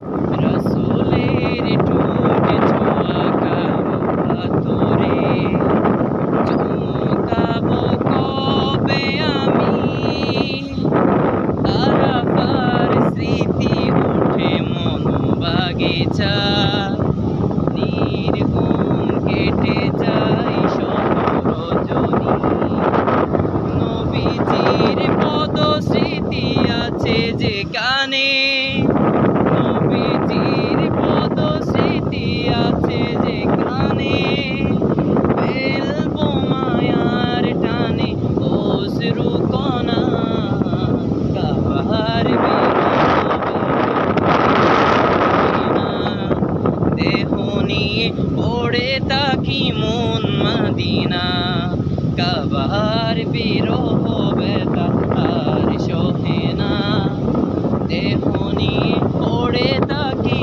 রাসূলের ঠোঁটে ছোঁয়া কাবা তোরে চুমকাবো কবে আমি আরাফার স্মৃতি উঠে মন বাগিচা নির্ঘুম কেটে যায় শত রজনী নবীজির পদস্মৃতি আছে যেখানে নবীজির পদস্মৃতি আছে যেখানে ফেলবো মায়ার টানে অশ্রু কণা কাবার দেহ নিয়ে পড়ে থাকি মন মদিনা কাবার বিরহ ব্যথা আর সহে না দেহ নিয়ে পড়ে থাকি